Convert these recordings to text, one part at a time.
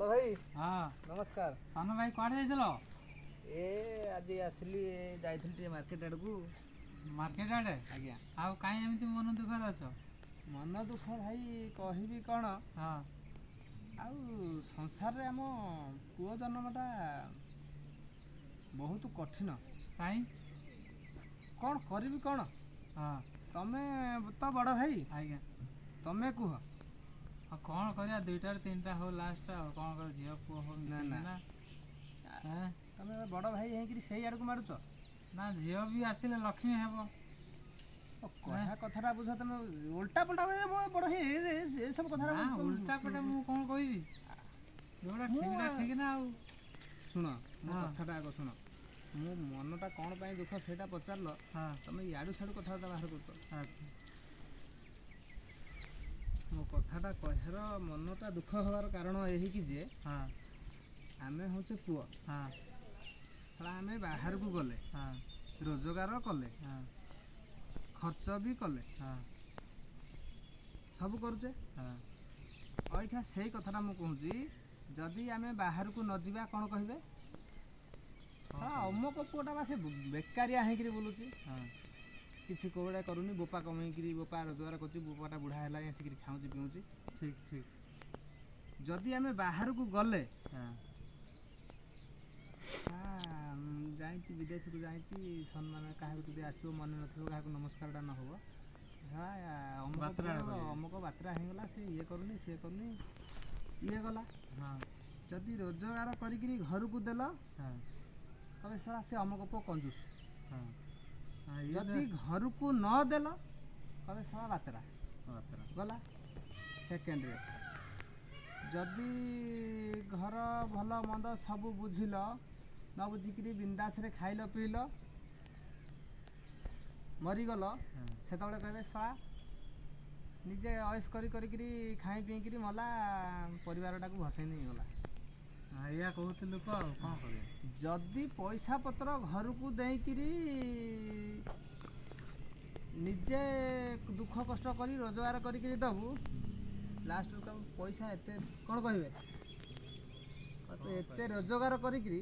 बड़ भाई हाँ नमस्कार। सान भाई कुआड़े जाइल ए आज आसली जाइथिल मार्केट आड़ को। मार्केट आड़े आज्ञा आउ कहीं एमती मन दुखर अछ मन दुख भाई कहबी कौन हाँ आउ संसार रे आम पुओ जन्मटा बहुत कठिन कहीं कौन करी कौन हाँ तमे तो बड़ भाई आज्ञा तमे कुह ଆଉ କ'ଣ କରିବା ଦୁଇଟାରୁ ତିନିଟା ହଉ ଲାଷ୍ଟ ଆଉ କ'ଣ କରିବା ଝିଅ ପୁଅ ହଉ ମିଶିକି ନା ହେଁ ତମେ ବଡ଼ ଭାଇ ହେଇକିରି ସେଇ ଆଡ଼କୁ ମାରୁଛ ନା ଝିଅ ବି ଆସିଲେ ଲକ୍ଷ୍ମୀ ହେବ କହିବା କଥାଟା ବୁଝ ତମେ ଓଲଟା ପଲଟା ବଡ଼ ଭାଇ ଏ ସବୁ କଥାଟା ନା ଉଲ୍ଟା ପଟେ ମୁଁ କ'ଣ କହିବି ଯୋଉଟା ଠିକଟା ଠିକ ନା ଆଉ ଶୁଣ ମୋ କଥାଟା ଆଗ ଶୁଣ ମୋ ମନଟା କ'ଣ ପାଇଁ ଦୁଃଖ ସେଇଟା ପଚାରିଲ ହଁ ତମେ ଇଆଡ଼ୁ ସିଆଡ଼ୁ କଥାବାର୍ତ୍ତା ବାହାର କରୁଛ। ଆଚ୍ଛା ମୋ କଥାଟା କହିବାର ମନଟା ଦୁଃଖ ହେବାର କାରଣ ଏହିକି ଯେ ହଁ ଆମେ ହେଉଛେ ପୁଅ ହଁ ହେଲେ ଆମେ ବାହାରକୁ ଗଲେ ହଁ ରୋଜଗାର କଲେ ହଁ ଖର୍ଚ୍ଚ ବି କଲେ ହଁ ସବୁ କରୁଛେ। ହଁ ଅଇଖା ସେଇ କଥାଟା ମୁଁ କହୁଛି ଯଦି ଆମେ ବାହାରକୁ ନ ଯିବା କ'ଣ କହିବେ ଅମକ ପୁଅଟା ବା ସେ ବେକାରିଆ ହେଇକିରି ବୁଲୁଛି ହଁ କିଛି କୋଉଟା କରୁନି ବୋପା କମେଇକିରି ବୋପା ରୋଜଗାର କରୁଛି ବୋପାଟା ବୁଢ଼ା ହେଲା ଆସିକିରି ଖାଉଛି ପିଉଛି। ଠିକ ଠିକ ଯଦି ଆମେ ବାହାରକୁ ଗଲେ ହଁ ଯାଇଛି ବିଦେଶକୁ ଯାଇଛି ସମ୍ମାନ କାହାକୁ ଯଦି ଆସିବ ମନେ ନଥିବ କାହାକୁ ନମସ୍କାରଟା ନ ହେବ ଅମୁକ ବାତ୍ରା ହେଇଗଲା ସେ ଇଏ କରୁନି ସିଏ କରୁନି ଇଏ ଗଲା। ହଁ ଯଦି ରୋଜଗାର କରିକିରି ଘରକୁ ଦେଲ ହଁ ତବେ ଶଳା ସେ ଅମକ ପୁଅ କଞ୍ଜୁସ। ହଁ ଯଦି ଘରକୁ ନ ଦେଲ ତବେ ଶଳା ବାତ୍ରା ଗଲା। ସେକେଣ୍ଡରେ ଯଦି ଘର ଭଲ ମନ୍ଦ ସବୁ ବୁଝିଲ ନ ବୁଝିକିରି ବିନ୍ଦାସରେ ଖାଇଲ ପିଇଲ ମରିଗଲ ସେତେବେଳେ କହିବେ ଶଳା ନିଜେ ଅଏସ୍ କରିକିରି ଖାଇ ପିଇକିରି ମଲା ପରିବାରଟାକୁ ଭସେଇ ନେଇଗଲା। ଏଇଆ କହୁଥିଲୁ କ ଆଉ କ'ଣ କରିବା ଯଦି ପଇସା ପତ୍ର ଘରକୁ ଦେଇକିରି ନିଜେ ଦୁଃଖ କଷ୍ଟ କରି ରୋଜଗାର କରିକିରି ଦେବୁ ଲାଷ୍ଟକୁ ପଇସା ଏତେ କ'ଣ କହିବେ ଏତେ ରୋଜଗାର କରିକିରି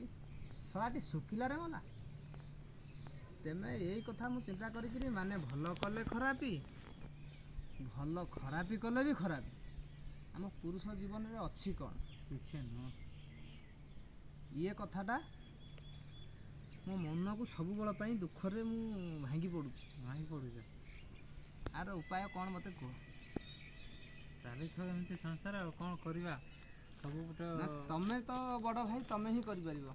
ଶଳାଟି ଶୁଖିଲାରେ ଗଲା। ତେମେ ଏଇ କଥା ମୁଁ ଚିନ୍ତା କରିକିରି ମାନେ ଭଲ କଲେ ଖରାପି ଭଲ ଖରାପି କଲେ ବି ଖରାପ ଆମ ପୁରୁଷ ଜୀବନରେ ଅଛି କ'ଣ କିଛି ନୁହଁ ଇଏ କଥାଟା ମୋ ମନକୁ ସବୁବେଳ ପାଇଁ ଦୁଃଖରେ ମୁଁ ଭାଙ୍ଗି ପଡ଼ୁଛି। ଆର ଉପାୟ କ'ଣ ମୋତେ କୁହ। ଚାଲିଥିବ ଏମିତି ସଂସାର ଆଉ କ'ଣ କରିବା ସବୁ ପଟେ ତମେ ତ ବଡ଼ ଭାଇ ତମେ ହିଁ କରିପାରିବ।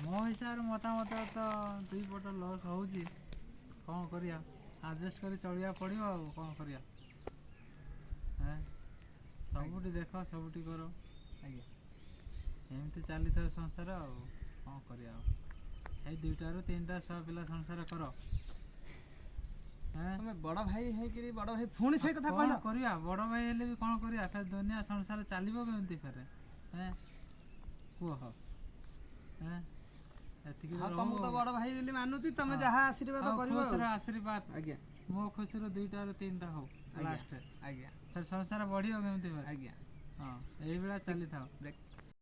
ମୋ ହିସାବରେ ମତାମତ ତ ଦୁଇ ପଟ ଲସ୍ ହେଉଛି କ'ଣ କରିବା ଆଡ଼ଜଷ୍ଟ କରି ଚଳିବାକୁ ପଡ଼ିବ ଆଉ କ'ଣ କରିବା ହେଁ ସବୁଠି ଦେଖ ସବୁଠି କର ଆଜ୍ଞା ଏମିତି ଚାଲିଥାଏ ସଂସାର ଆଉ କ'ଣ କରିବା ଆଉ ଏଇ ଦୁଇଟାରୁ ତିନିଟା ଛୁଆ ପିଲା ସଂସାର କର ହେଁ ତମେ ବଡ଼ ଭାଇ ହେଇକିରି ବଡ଼ ଭାଇ ପୁଣି ସେଇ କଥା କ'ଣ କରିବା ବଡ଼ ଭାଇ ହେଲେ ବି କ'ଣ କରିବା ଫେର ଦୁନିଆ ସଂସାର ଚାଲିବ କେମିତି ଫେରେ ହେଁ କୁହ ହେଁ ଏତିକି ତମକୁ ତ ବଡ଼ ଭାଇ ବୋଲି ମାନୁଛି ତମେ ଯାହା ଆଶୀର୍ବାଦ କରିବ ଆଶୀର୍ବାଦ ଆଜ୍ଞା ମୋ ଖୁସିରୁ ଦୁଇଟାରୁ ତିନିଟା ହଉ ଲାଷ୍ଟ ଆଜ୍ଞା ଫେର ସଂସାର ବଢ଼ିବ କେମିତି ଫେରେ ଆଜ୍ଞା ହଁ ଏଇଭଳିଆ ଚାଲିଥାଉ ଦେଖ